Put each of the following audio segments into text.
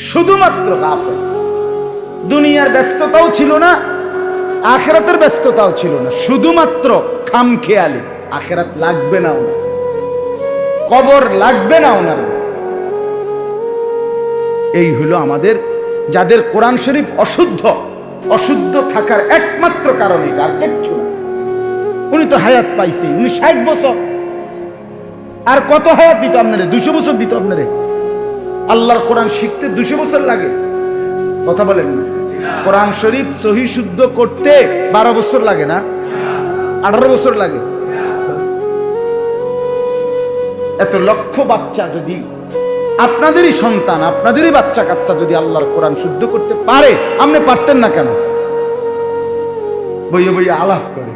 শুধুমাত্র গাফেল। দুনিয়ার ব্যস্ততাও ছিল না, আখিরাতের ব্যস্ততাও ছিল না, শুধুমাত্র খামখেয়ালি। আখিরাত লাগবে না ওনার, কবর লাগবে না ওনার। এই হলো আমাদের, যাদের কোরআন শরীফ অশুদ্ধ। অশুদ্ধ থাকার একমাত্র কারণ এটা, আর কিচ্ছু না। উনি তো হায়াত পাইছে, উনি 60 বছর। আর কত হায়াত দিত আপনারে? 200 বছর দিত আপনারে। আল্লাহর কোরআন শিখতে 200 বছর লাগে? কথা বলেন না। কোরআন শরীফ সহি শুদ্ধ করতে 12 বছর লাগে না? 18 বছর লাগে? এত লক্ষ বাচ্চা যদি, আপনাদেরই সন্তান, আপনাদেরই বাচ্চা কাচ্চা যদি আল্লাহর কোরআন শুদ্ধ করতে পারে, আপনি পারতেন না কেন? বইয়ে বইয়ে আলাপ করে,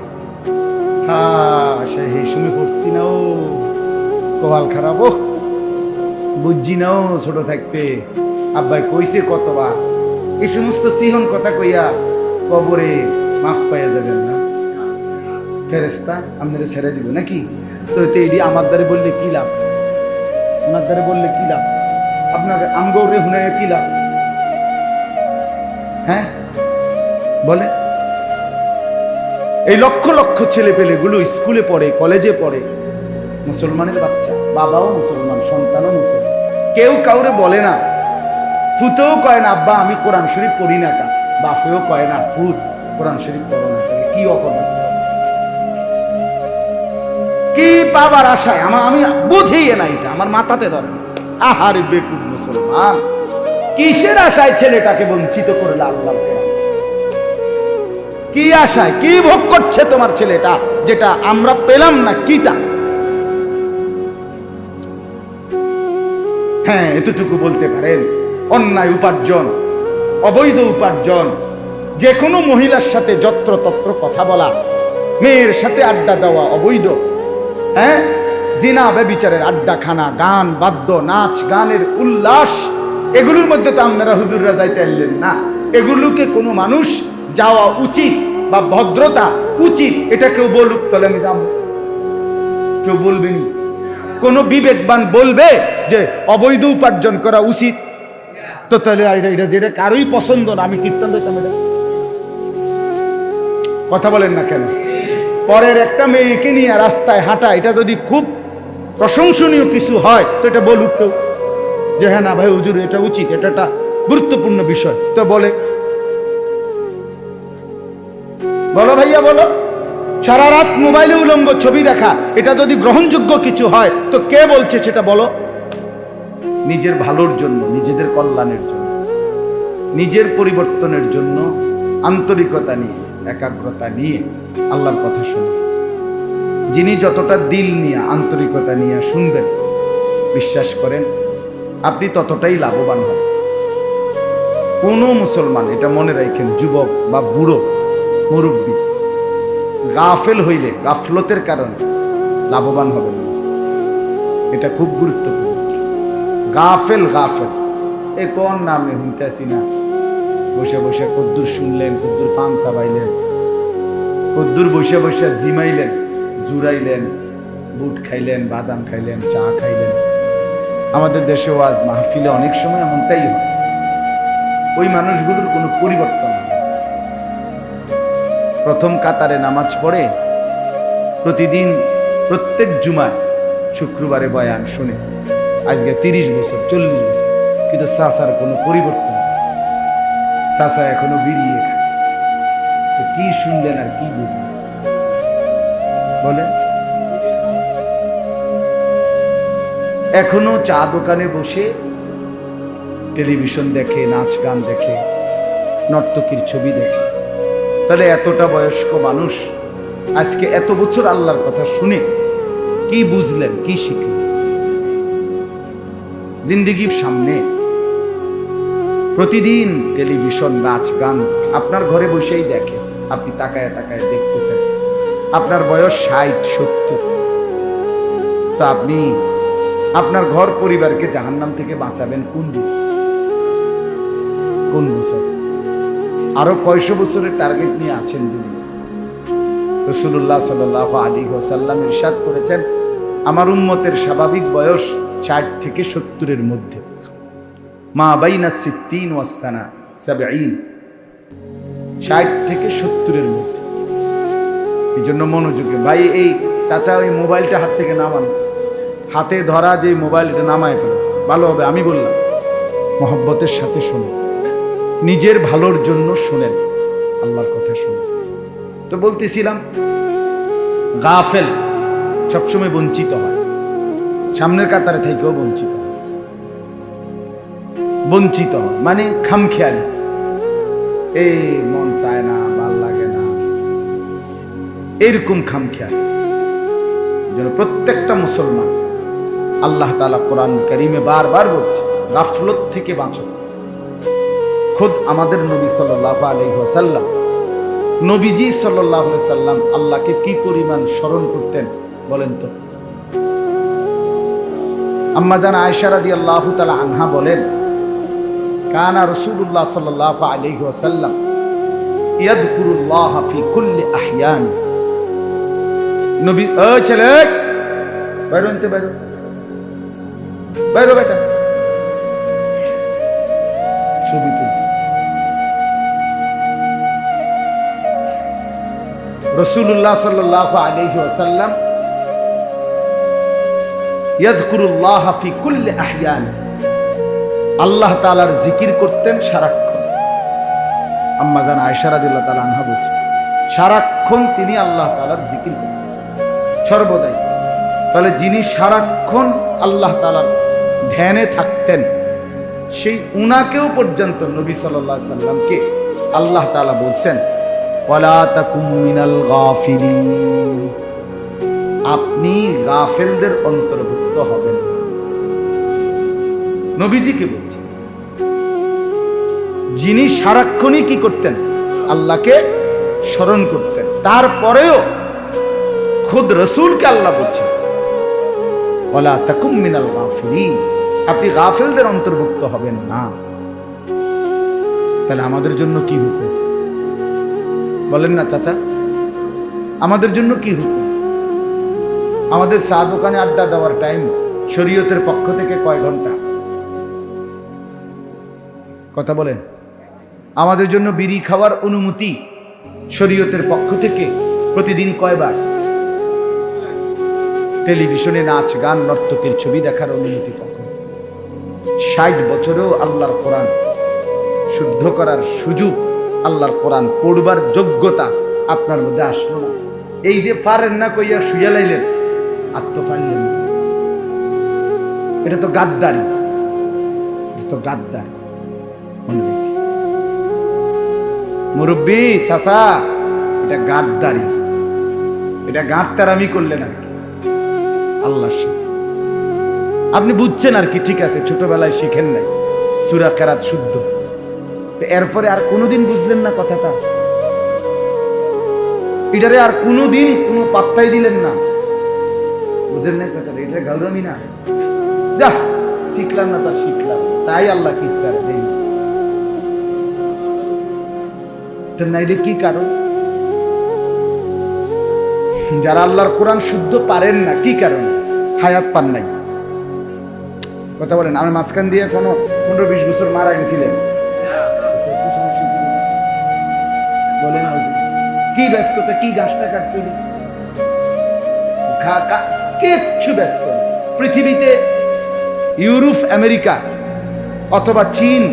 হ্যাঁ সেই শুনে পড়ছি না, ও কপাল খারাপ, ও বুঝছি না, ও ছোট থাকতে আব্বাই কইছে কতবার। এই সমস্ত সিহন কথা কইয়া কবরে মাফ পাইয়া যাবেন না। ফেরেশতা আপনারা ছেড়ে দিব নাকি? তো এটি আমার দ্বারে বললে কি লাভ? ওনার দ্বারে বললে কি লাভ? আপনাকে আমগৌরে হুনে কি লাভ? হ্যাঁ বলে। এই লক্ষ লক্ষ ছেলে পেলেগুলো স্কুলে পড়ে, কলেজে পড়ে, মুসলমানের বাচ্চা, বাবাও মুসলমান, সন্তানও মুসলমান। কেউ কাউরে বলে না, ফুতেও কয় না আব্বা আমি কোরআন শরীফ পড়ি না, কা বাপেও কয় না ফুত কোরআন শরীফ পড়ো না। কি অপরাধ, কি পাবার আশায়? আমি বুঝেই না, এটা আমার মাথাতে ধরে। আহারে বেকুব মুসলমান, কিসের আশায় ছেলেটাকে বঞ্চিত করলে আল্লাহ? কি আশায়, কি ভোগ করছে তোমার ছেলেটা যেটা আমরা পেলাম না? কি তা? হ্যাঁ এতটুকু বলতে পারেন, অন্যায় উপার্জন, অবৈধ উপার্জন, যে কোনো মহিলার সাথে যত্রতত্র কথা বলা, মেয়ের সাথে আড্ডা দেওয়া অবৈধ। হ্যাঁ জিনা ব্যভিচারের আড্ডাখানা, গান বাদ্য, নাচ গানের উল্লাস, এগুলোর মধ্যে তো আপনারা হুজুররা যাইতে পারলেন না। এগুলোকে কোনো মানুষ যাওয়া উচিত বা ভদ্রতা উচিত, এটা কেউ বলুক তাহলে আমি যাবো? কেউ বলবেনি। কোন বিবেকবান বলবে যে অবৈধ উপার্জন করা উচিত? তো তাহলে এটা যেটা কারোই পছন্দ না, আমি কীর্তন দিতাম এটা? কথা বলেন না কেন? পরের একটা মেয়েকে নিয়ে রাস্তায় হাঁটা, এটা যদি খুব প্রশংসনীয় কিছু হয় তো এটা বলুক কেউ যে হ্যাঁ না ভাই হুজুর এটা উচিত, এটা একটা গুরুত্বপূর্ণ বিষয়, তো বলে। বলো ভাইয়া বলো। সারা রাত মোবাইলে উলঙ্গ ছবি দেখা, এটা যদি গ্রহণযোগ্য কিছু হয় তো কে বলছে সেটা বলো? নিজের ভালোর জন্য, নিজেদের কল্যাণের জন্য, নিজের পরিবর্তনের জন্য আন্তরিকতা নিয়ে, একাগ্রতা নিয়ে আল্লাহর কথা শুনুন। যিনি যতটা দিল নিয়ে, আন্তরিকতা নিয়ে শুনবেন, বিশ্বাস করেন আপনি ততটাই লাভবান হবেন। কোনো মুসলমান, এটা মনে রাখেন, যুবক বা বুড়ো, মুরব্বী, গাফেল হইলে, গাফলতের কারণে লাভবান হবেন না। এটা খুব গুরুত্বপূর্ণ। গাফেল, গাফেল এ কোন নামে শুনতেছি না? বসে বসে কদ্দুর শুনলেন, কদ্দুর ফান চাবাইলেন, কদ্দুর বসে বসে জিমাইলেন, জুড়াইলেন, বুট খাইলেন, বাদাম খাইলেন, চা খাইলেন। আমাদের দেশে ওয়াজ মাহফিলে অনেক সময় এমনটাই হয়। ওই মানুষগুলোর কোনো পরিবর্তন হয়। প্রথম কাতারে নামাজ পড়ে, প্রতিদিন প্রত্যেক জুমায় শুক্রবারে বয়ান শুনে আজকে 30 বছর 40 বছর, কিন্তু চাচার কোনো পরিবর্তন, চাচা এখনো বেরিয়ে খায়। তো কি শুনলেন আর কি বুঝলেন বলে? এখনো চা দোকানে বসে টেলিভিশন দেখে, নাচ গান দেখে, নর্তকীর ছবি দেখে। তাহলে এতটা বয়স্ক মানুষ আজকে এত বছর আল্লাহর কথা শুনে কি বুঝলেন, কি শিখলেন? জিন্দেগির সামনে প্রতিদিন টেলিভিশন, নাচ গান আপনার ঘরে বসেই দেখে, আপনি তাকায় তাকায় দেখতেছেন। আপনার বয়স 60-70, তো আপনি আপনার ঘর পরিবারকে জাহান্নাম থেকে বাঁচাবেন কোন দিন, কোন বছর? আরো কয়শো বছরের টার্গেট নিয়ে আছেন দুনিয়া? রাসূলুল্লাহ সাল্লাল্লাহু আলাইহি ওয়াসাল্লাম ইরশাদ করেছেন, আমার উম্মতের স্বাভাবিক বয়স 60 থেকে 70-এর মধ্যে। মা বাইনা সিত্তিন ওয়াসানা সাবঈন, 60 থেকে 70-এর মধ্যে। এই জন্য মনোযোগে ভাই, এই চাচা ওই মোবাইলটা হাত থেকে নামান, হাতে ধরা যে মোবাইলটা নামায় ফেলো, ভালো হবে। আমি বললাম মহব্বতের সাথে শোনেন, নিজের ভালোর জন্য শোনেন, আল্লাহর কথা শোনেন। তো বলতেছিলাম গাফেল সবসময় বঞ্চিত হয়, সামনের কাতারে থেকেও বঞ্চিত হয়। বঞ্চিত হয় মানে খামখেয়ালি, এই মন চায় না, ভাল লাগে না, এরকম খামখেয়ালি। যেন প্রত্যেকটা মুসলমান, আল্লাহ তাআলা কোরআন কারীমে বারবার বলছে গাফলত থেকে বাঁচো। খুদ আমাদের নবী সাল্লাল্লাহু আলাইহি ওয়াসাল্লাম, নবীজি সাল্লাল্লাহু আলাইহি সাল্লাম আল্লাহকে কি পরিমাণ স্মরণ করতেন বলেন তো। আম্মা জান আয়েশা রাদিয়াল্লাহু তাআলা আনহা বলেন, কানা রাসূলুল্লাহ সাল্লাল্লাহু আলাইহি ওয়াসাল্লাম ইয়াযকুরুল্লাহ ফি কুল্লি আহয়ান। নবী, ও ছেলে বাইরে আনতে, বাইরে বাইরে বেটা, ছবি তুল। রাসূলুল্লাহ সাল্লাল্লাহু আলাইহি ওয়াসাল্লাম ইয়াযকুরুল্লাহ ফি কুল্লি আহয়ান, আল্লাহ তাআলার জিকির করতেন সারাক্ষণ। আম্মা জান আয়েশা রাদিয়াল্লাহু তাআলা আনহা বলছেন, সারাক্ষণ তিনি আল্লাহ তাআলার জিকির করতেন সর্বদাই। তাহলে যিনি সারাক্ষণ আল্লাহ তাআলার ধ্যানে থাকতেন, সেই উনাকেও পর্যন্ত নবী সাল্লাল্লাহু আলাইহি সাল্লামকে আল্লাহ তাআলা বলছেন, ওয়ালা তাকুম মিনাল গাফিলিন, আপনি গাফেলদের অন্তর্ভুক্ত হবেন। নবীজিকে বলছেন, যিনি সারাক্ষণই কি করতেন, আল্লাহকে স্মরণ করতেন। তারপরেও খুদ রাসূলকে আল্লাহ বলছেন, ওয়ালা তাকুম মিনাল গাফিলিন, আপনি গাফেলদের অন্তর্ভুক্ত হবেন না। তাহলে আমাদের জন্য কি হুকুম বলেন না চাচা, আমাদের জন্য কি হুকুম? আমাদের চা দোকানে আড্ডা দেওয়ার টাইম শরীয়তের পক্ষ থেকে কয় ঘন্টা? কথা বলেন। আমাদের জন্য বিড়ি খাওয়ার অনুমতি শরীয়তের পক্ষ থেকে প্রতিদিন কয়বার? টেলিভিশনে নাচ গান নর্তকের ছবি দেখার অনুমতি কখন? 60 বছরেও আল্লাহর কোরআন শুদ্ধ করার সুযোগ, আল্লাহর কোরআন পড়বার যোগ্যতা আপনার মধ্যে আসলো না। এই যে পারেন না কইয়া শুয়ে লাইলেন, আত্মফাইলেন, এটা তো গাদ্দারি, এটা তো গাদ্দারি। মুরব্বী চাচা, এটা গাদ্দারি, এটা গাদ্দারামি করলেন আর কি আল্লাহর সাথে। আপনি বুঝছেন আর কি, ঠিক আছে, ছোটবেলায় শিখেন নাই সূরা কেরাত শুদ্ধ, এরপরে আর কোনোদিন বুঝলেন না কথাটা, এটারে আর কোনোদিন কোনো পাত্তাই দিলেন না, বুঝেন না কথাটা, এটা গাউরামি না। যা শিখলাম না, তা শিখলাম, চাই আল্লাহ কি তার দেই, নাইলে কি কারণ? যারা আল্লাহর কোরআন শুদ্ধ পারেন না, কি কারণ? হায়াত পান নাই। কথা বলেন, আমি মাঝখান দিয়ে কোনো 15-20 বছর মারা গেছিলেন, বলেন কি ব্যস্ততা, কি গাছটা কাটছিল, কিচ্ছু ব্যস্ত না। পৃথিবীতে ইউরোপ, আমেরিকা অথবা চীন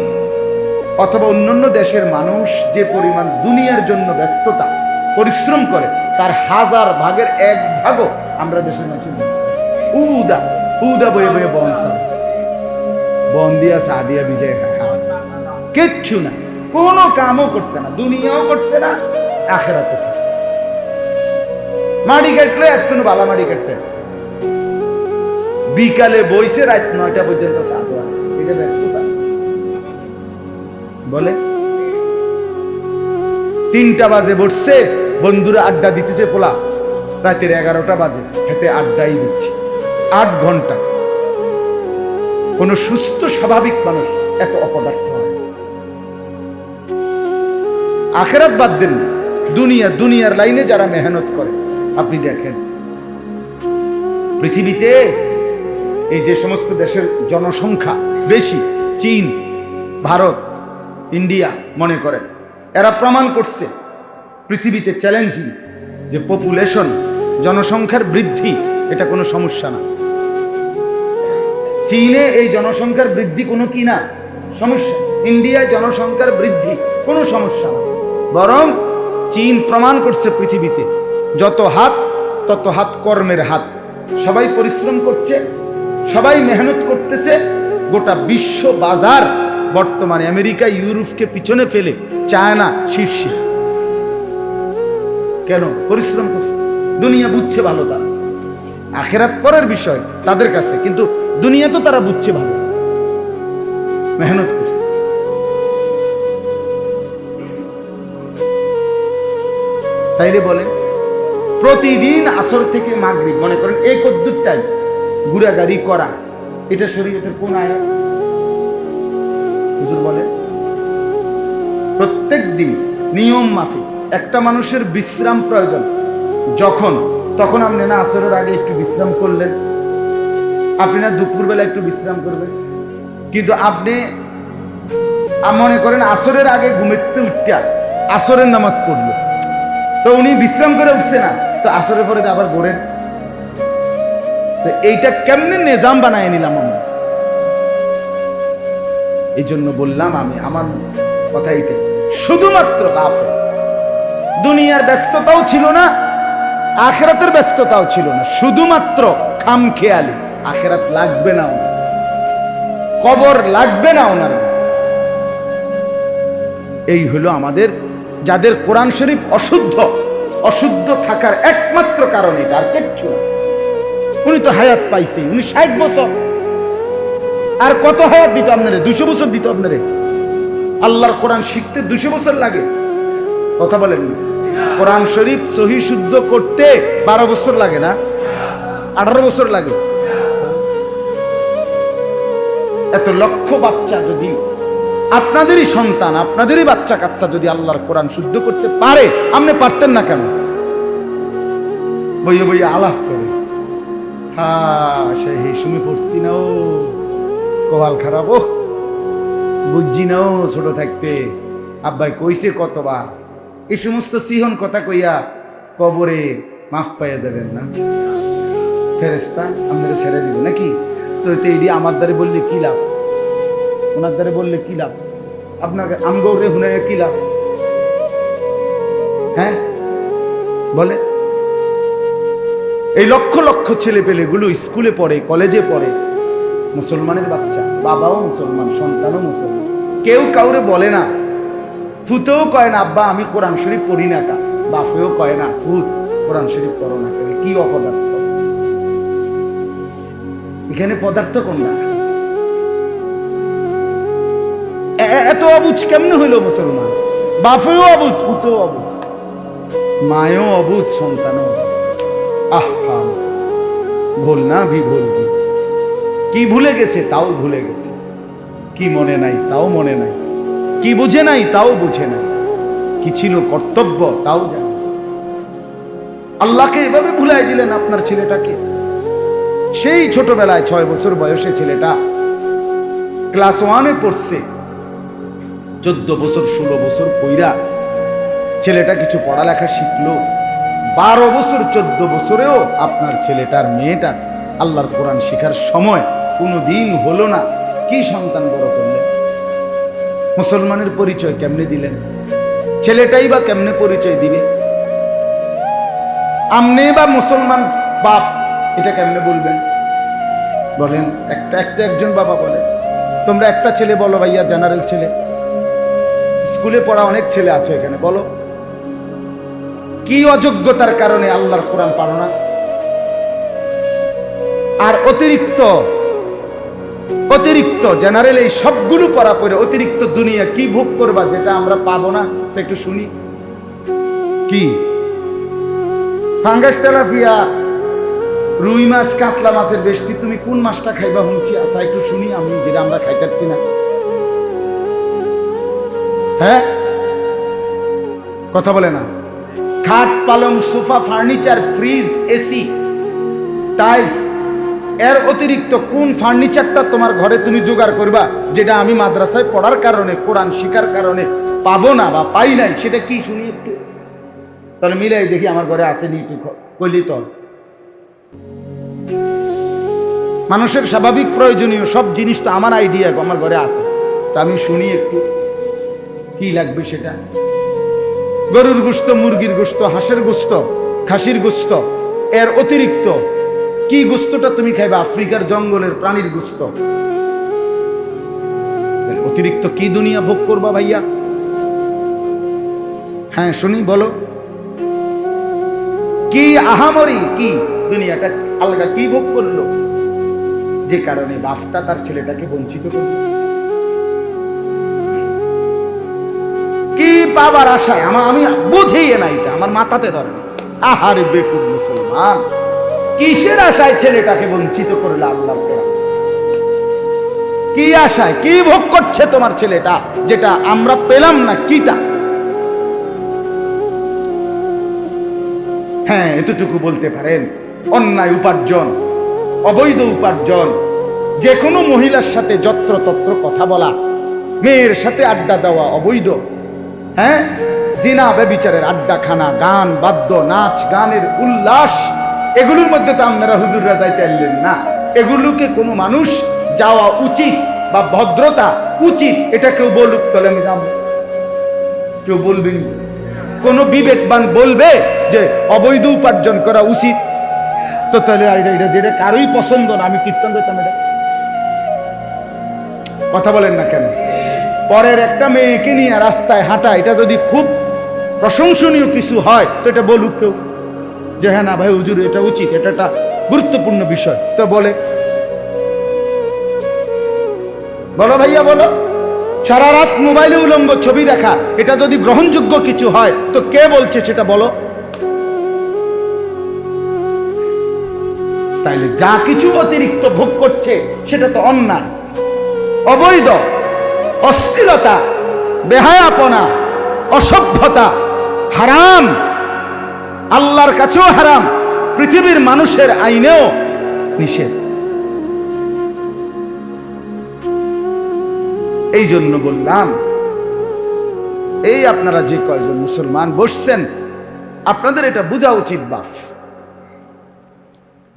অথবা অন্যান্য দেশের মানুষ যে পরিমাণ দুনিয়ার জন্য ব্যস্ততা পরিশ্রম করে, তার 1000 ভাগের 1 ভাগও আমরা দেশের মানুষ উদা উদা বয়ে বয়ে বন দিয়া সাদিয়া বিজয় কিচ্ছু না, কোনো কামও করছে না, দুনিয়াও করছে না, আখিরাতও করছে। মাটি কাটলে একটু বালা মাটি কাটতে বিকালে বইছে রাত 9টা পর্যন্ত সাদোয়া, এটা ব্যস্ততা বলে। 3টা বাজে বসছে, বন্ধুরা আড্ডা দিতেছে, পোলা রাতের 11টা বাজে, হেতে আড্ডাই দিচ্ছে 8 ঘন্টা। কোন সুস্থ স্বাভাবিক মানুষ এত অপদার্থ হয়? আখিরাত বাদ দেন, দুনিয়ার লাইনে যারা মেহনত করে, আপনি দেখেন পৃথিবীতে এই যে সমস্ত দেশের জনসংখ্যা বেশি, চীন, ভারত, ইন্ডিয়া মনে করেন, এরা প্রমাণ করছে পৃথিবীতে চ্যালেঞ্জিং যে পপুলেশন, জনসংখ্যার বৃদ্ধি এটা কোনো সমস্যা না। চীনে এই জনসংখ্যার বৃদ্ধি কোনো কি না সমস্যা, ইন্ডিয়ায় জনসংখ্যার বৃদ্ধি কোনো সমস্যা না। বরং চীন প্রমাণ করছে পৃথিবীতে যত হাত তত হাত কর্মের হাত, সবাই পরিশ্রম করছে, সবাই মেহনত করতেছে। গোটা বিশ্ব বাজার বর্তমানে আমেরিকা ইউরোপকে পিছনে ফেলে চায়না শীর্ষে। কেন? পরিশ্রম করছে। দুনিয়া বুঝছে ভালো, তারা আখেরাত পরের বিষয় তাদের কাছে, কিন্তু দুনিয়া তো তারা বুঝছে ভালো, মেহনত করছে। তাইলে বলে প্রতিদিন আসর থেকে মাগরিব মনে করেন এই কদ্দুর টাইম ঘুরাগাড়ি করা, এটা শরীয়তের কোন আয়াত? হুজুর বলে প্রত্যেক দিন নিয়ম মাফিক একটা মানুষের বিশ্রাম প্রয়োজন। তখন আপনি না আসরের আগে একটু বিশ্রাম করলেন, আপনি না দুপুরবেলা একটু বিশ্রাম করবেন, কিন্তু আপনি মনে করেন আসরের আগে ঘুমেতে উঠতে আসরের নামাজ পড়লো, তো উনি বিশ্রাম করে উঠছে না, তো আসরের পরে আবার ঘোরেন। তো এইটা কেমনে নিজাম বানায় নিলাম আমরা? এই জন্য বললাম আমি আমার কথা এইটাই, শুধুমাত্র গাফেল। দুনিয়ার ব্যস্ততাও ছিল না, আখেরাতের ব্যস্ততাও ছিল না, শুধুমাত্র খামখেয়ালি। আখেরাত লাগবে না ওনার, কবর লাগবে না ওনার। এই হলো আমাদের, যাদের কোরআন শরীফ অশুদ্ধ থাকার একমাত্র কারণ এটা, আর কিচ্ছু না। উনি তো হায়াত পাইছে, উনি 60 বছর, আর কত হায়াত দিত আপনারে? 200 বছর দিত আপনারে। আল্লাহর কোরআন শিখতে 200 বছর লাগে? কথা বলেন না। কোরআন শরীফ সহি শুদ্ধ করতে 12 বছর লাগে না? 18 বছর লাগে। এত লক্ষ বাচ্চা যদি, আপনাদেরই সন্তান, আপনাদেরই বাচ্চা কাচ্চা যদি আল্লাহর কোরআন শুদ্ধ করতে পারে, আপনি পারতেন না কেন? বইয়ে বইয়ে আলাপ করে, হ্যাঁ সেই সময় পড়ছি না, ও কপাল খারাপ, ও বুঝছি না, ও ছোট থাকতে আব্বাই কইছে কতবার। এই সমস্ত সিহন কথা কইয়া কবরে মাফ পাইয়া যাবেন না, ফেরেশতা আমাদের ছেড়ে দিব নাকি? তো এইটি আমার দ্বারে বললে কি লাভ, ওনার দ্বারে বললে কি লাভ, আপনাকে আমগৌরে হুনায় কি লাভ? হ্যাঁ বলে, এই লক্ষ লক্ষ ছেলে পেলেগুলো স্কুলে পড়ে, কলেজে পড়ে, মুসলমানের বাচ্চা, বাবাও মুসলমান, সন্তানও মুসলমান, কেউ কাউরে বলে না, ফুতেও কয় না আব্বা আমি কোরআন শরীফ পড়ি না, কা বাপেও কয় না ফুত কোরআন শরীফ পড়ো না। কি অপদার্থ এখানে, পদার্থ কোনটা? এত অবুঝ কেমনে হইল মুসলমান? বাপেও অবুঝ, ফুতেও অবুঝ, মায়েও অবুঝ, সন্তানও অবুঝ। আহা ভুল না বিভুল, কি ভুলে গেছে তাও ভুলে গেছে, কি মনে নাই তাও মনে নাই, কি বুঝে নাই তাও বুঝে নাই, কি ছিল কর্তব্য তাও জানে। আল্লাহকে এভাবে ভুলাই দিলেন আপনার ছেলেটাকে। সেই ছোটবেলায় 6 বছর বয়সে ছেলেটা ক্লাস 1-এ পড়ছে, 14 বছর 16 বছর কইরা ছেলেটা কিছু পড়ালেখা শিখলো। 12 বছর 14 বছরেও আপনার ছেলেটার মেয়েটার আল্লাহর কোরআন শেখার সময় কোনোদিন হলো না। কি সন্তান বড় করলেন? মুসলমানের পরিচয় কেমনে দিলেন? ছেলেটাই বা কেমনে পরিচয় দিবে? আমনে বা মুসলমান বাপ এটা কেমনে বলবেন? বলেন একজন বাবা বলে, তোমরা একটা ছেলে বলো ভাইয়া, জেনারেল ছেলে, স্কুলে পড়া অনেক ছেলে আছে এখানে, বলো কি অযোগ্যতার কারণে আল্লাহর কোরআন পারো না? আর অতিরিক্ত জেনারেল এই সবগুলো পড়া পড়ে অতিরিক্ত দুনিয়া কি ভোগ করবা যেটা আমরা পাবো না? সে একটু শুনি। কি ফাঙ্গাস, তেলাপিয়া, রুই মাছ, কাতলা মাছের বেশি তুমি কোন মাছটা খাইবা শুনছি? আচ্ছা একটু শুনি আমি, যেটা আমরা খাইতেছি না। হ্যাঁ কথা বলে না। খাট, পালং, sofa, furniture, fridge, AC, tiles, এর অতিরিক্ত কোন ফার্নিচারটা তোমার ঘরে তুমি জোগাড় করবা যেটা আমি মাদ্রাসায় পড়ার কারণে কোরআন শিখার কারণে পাবো না বা পাই নাই, সেটা কি শুনি একটু, তাহলে মিলাই দেখি আমার ঘরে আসেনি একটু কইলি তো। মানুষের স্বাভাবিক প্রয়োজনীয় সব জিনিস তো আমার আইডিয়া আমার ঘরে আছে, তো আমি শুনি একটু কি লাগবে সেটা। গরুর গোশত, মুরগির গোশত, হাঁসের গোশত, খাসির গোশত, এর অতিরিক্ত কি গোশতটা তুমি খাইবা? আফ্রিকার জঙ্গলের প্রাণীর গোশত। অতিরিক্ত কি দুনিয়া ভোগ করবা ভাইয়া? হ্যাঁ শুনি, বলো কি আহামরি, কি দুনিয়াটা আলগা কি ভোগ করলো যে কারণে বাপটা তার ছেলেটাকে বঞ্চিত করলো? কি পাবার আশায়? আমি বুঝেই না, এটা আমার মাথাতে ধরে। আহারে বেকুব মুসলমান, কিসের আশায় ছেলেটাকে বঞ্চিত করলে আল্লাহ? কি আশায়, কি ভোগ করছে তোমার ছেলেটা যেটা আমরা পেলাম না? কি তা? হ্যাঁ এতটুকু বলতে পারেন, অন্যায় উপার্জন, অবৈধ উপার্জন, যে কোনো মহিলার সাথে যত্রতত্র কথা বলা, মেয়ের সাথে আড্ডা দেওয়া অবৈধ। হ্যাঁ, জিনা ব্যভিচারের আড্ডাখানা, গান বাদ্য, নাচ গানের উল্লাস, এগুলোর মধ্যে তো আপনারা হুজুররা যাইতে পারলেন না। এগুলোকে কোনো মানুষ যাওয়া উচিত বা ভদ্রতা উচিত, এটা কেউ বলুক তাহলে আমি যাবো? কেউ বলবেন? কোন বিবেকবান বলবে যে অবৈধ উপার্জন করা উচিত? তো তাহলে এটা যেটা কারোই পছন্দ না, আমি কীর্তন দিতাম এটা। কথা বলেন না কেন? পরের একটা মেয়েকে নিয়ে রাস্তায় হাঁটা, এটা যদি খুব প্রশংসনীয় কিছু হয় তো এটা বলুক কেউ যে হ্যাঁ না ভাই হুজুর এটা উচিত, এটা একটা গুরুত্বপূর্ণ বিষয়, তো বলে। বলো ভাইয়া বলো, সারা রাত মোবাইলে উলঙ্গ ছবি দেখা, এটা যদি গ্রহণযোগ্য কিছু হয় তো কে বলছে সেটা বলো? তাইলে যা কিছু অতিরিক্ত ভোগ করছে সেটা তো অন্যায়, অবৈধ, অশ্লীলতা, বেহায়াপনা, অসভ্যতা, হারাম, আল্লাহর কাছেও হারাম, পৃথিবীর মানুষের আইনেও নিষেধ। এই জন্য বললাম, এই আপনারা যে কয়জন মুসলমান বসছেন, আপনাদের এটা বোঝা উচিত বাপ,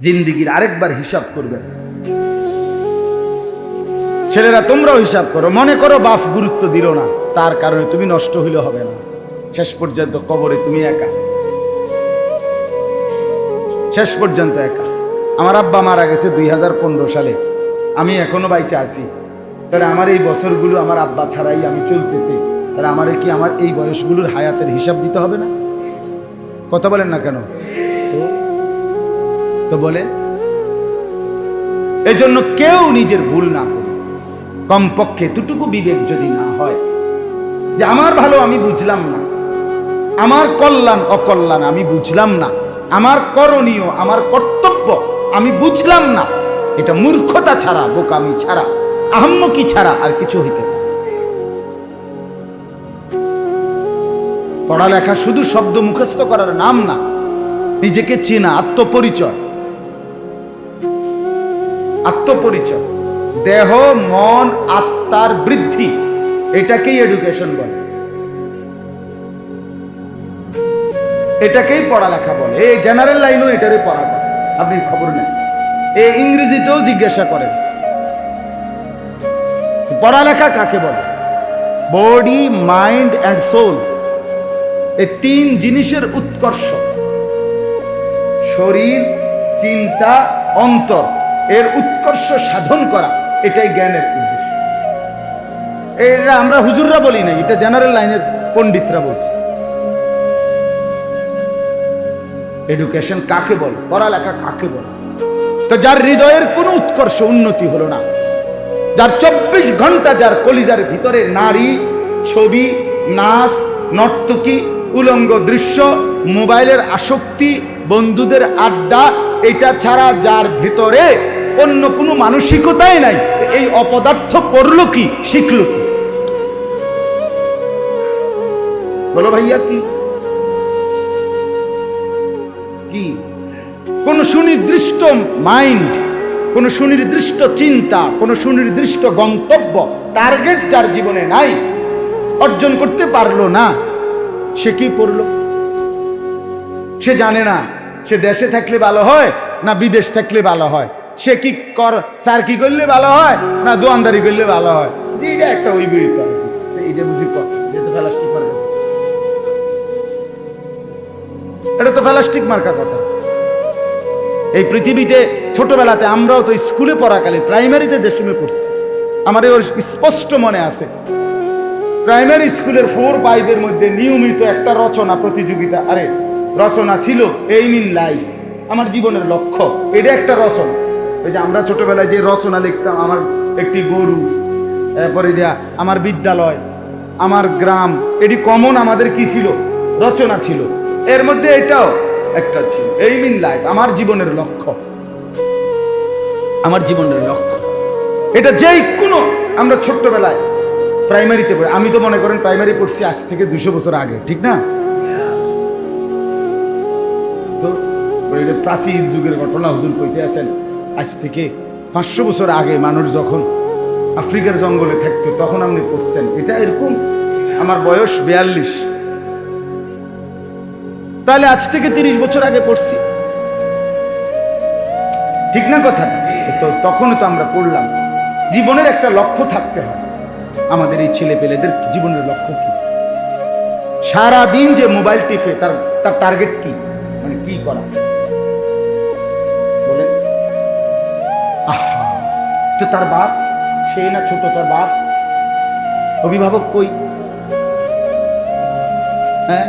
জিন্দিগির আরেকবার হিসাব করবেন। ছেলেরা তোমরাও হিসাব করো, মনে করো বাপ গুরুত্ব দিল না, তার কারণে তুমি নষ্ট হইলে হবে না, শেষ পর্যন্ত কবরে তুমি একা, শেষ পর্যন্ত একা। আমার আব্বা মারা গেছে 2015 সালে, আমি এখনো বাইচা আছি, তাহলে আমার এই বছরগুলো আমার আব্বা ছাড়াই আমি চলতেছি, তাহলে আমার কি আমার এই বয়সগুলোর হায়াতের হিসাব দিতে হবে না? কথা বলেন না কেন? তো বলে, এজন্য কেউ নিজের ভুল না করে, কমপক্ষে এতটুকু বিবেক যদি না হয় যে আমার ভালো আমি বুঝলাম না, আমার কল্যাণ অকল্যাণ আমি বুঝলাম না, আমার করণীয় আমার কর্তব্য আমি বুঝলাম না, এটা মূর্খতা ছাড়া, বোকামি ছাড়া, আহম্মকি ছাড়া আর কিছু হইতে পারে। পড়ালেখা শুধু শব্দ মুখস্থ করার নাম না, নিজেকে চেনা, আত্মপরিচয়, আত্মপরিচয়, দেহ মন আত্মার বৃদ্ধি, এটাকেই এডুকেশন বলে, এটাকেই পড়ালেখা বলে। এই জেনারেল লাইনও এটারই পড়া করে, আপনি খবর নেন, এই ইংরেজিতেও জিজ্ঞাসা করেন পড়ালেখা কাকে বলে। বডি, মাইন্ড অ্যান্ড সোল, এই তিন জিনিসের উৎকর্ষ, শরীর, চিন্তা, অন্তর, এর উৎকর্ষ সাধন করা, এটাই জ্ঞানের উদ্দেশ্য। এটা আমরা হুজুররা বলি না, এটা জেনারেল লাইনের পণ্ডিতরা বলছে। এডুকেশন কাকে বলে, পড়ালেখা কাকে বলে? তো যার হৃদয়ের কোনো উৎকর্ষ উন্নতি হলো না, যার 24 ঘন্টা যার কলিজার ভিতরে নারী, ছবি, নাচ, নর্তকী, উলঙ্গ দৃশ্য, মোবাইলের আসক্তি, বন্ধুদের আড্ডা, এটা ছাড়া যার ভিতরে অন্য কোনো মানসিকতাই নাই, এই অপদার্থ পড়লো কি, শিখলো কি? বলো ভাইয়া, কি কি কোন সুনির্দিষ্ট মাইন্ড, কোনো সুনির্দিষ্ট চিন্তা, কোনো সুনির্দিষ্ট গন্তব্য, টার্গেট যার জীবনে নাই, অর্জন করতে পারলো না, সে কি পড়লো? সে জানে না সে দেশে থাকলে ভালো হয় না বিদেশ থাকলে ভালো হয়, সে কি স্যার কি করলে ভালো হয় না দোয়ানদারি করলে ভালো হয়। যেটা একটা ওই বই, এইটা বুঝি প্লাস্টিক মার্কা, এটা তো প্লাস্টিক মার্কা কথা। এই পৃথিবীতে ছোটবেলাতে আমরাও তো স্কুলে পড়াকালে প্রাইমারিতে যে সময় পড়ছি, আমার ওর স্পষ্ট মনে আছে, প্রাইমারি স্কুলের 4-5 মধ্যে নিয়মিত একটা রচনা প্রতিযোগিতা, আরে রচনা ছিল এইম ইন লাইফ, আমার জীবনের লক্ষ্য, এটা একটা রচনা। ওই যে আমরা ছোটবেলায় যে রচনা লিখতাম, আমার একটি গরু, এরপরে দেয়া আমার বিদ্যালয়, আমার গ্রাম, এটি কমন আমাদের কি ছিল? রচনা ছিল। এর মধ্যে এটাও একটা ছিল, এইম ইন লাইফ, আমার জীবনের লক্ষ্য, আমার জীবনের লক্ষ্য। এটা যেই কোনো আমরা ছোট্টবেলায় প্রাইমারিতে পড়ি, আমি তো মনে করেন প্রাইমারি পড়ছি আজ থেকে 200 বছর আগে, ঠিক না? তো প্রাচীন যুগের ঘটনা হুজুর কইতে আছেন, আজ থেকে 500 বছর আগে মানুষ যখন আফ্রিকার জঙ্গলে থাকতো তখন আপনি পড়ছেন, এটা এরকম। আমার বয়স 42, তাহলে আজ থেকে 30 বছর আগে পড়ছি, ঠিক না কথাটা? তো তখনও তো আমরা পড়লাম। জীবনের একটা লক্ষ্য থাকতে হয়। আমাদের এই ছেলে পেলেদের জীবনের লক্ষ্য কি? সারা দিন যে মোবাইল টিপে তার টার্গেট কি, মানে কি করা? বলেন। আহা, তো তার বাপ, সে না ছোট, তার বাপ, অভিভাবক কই? হ্যাঁ,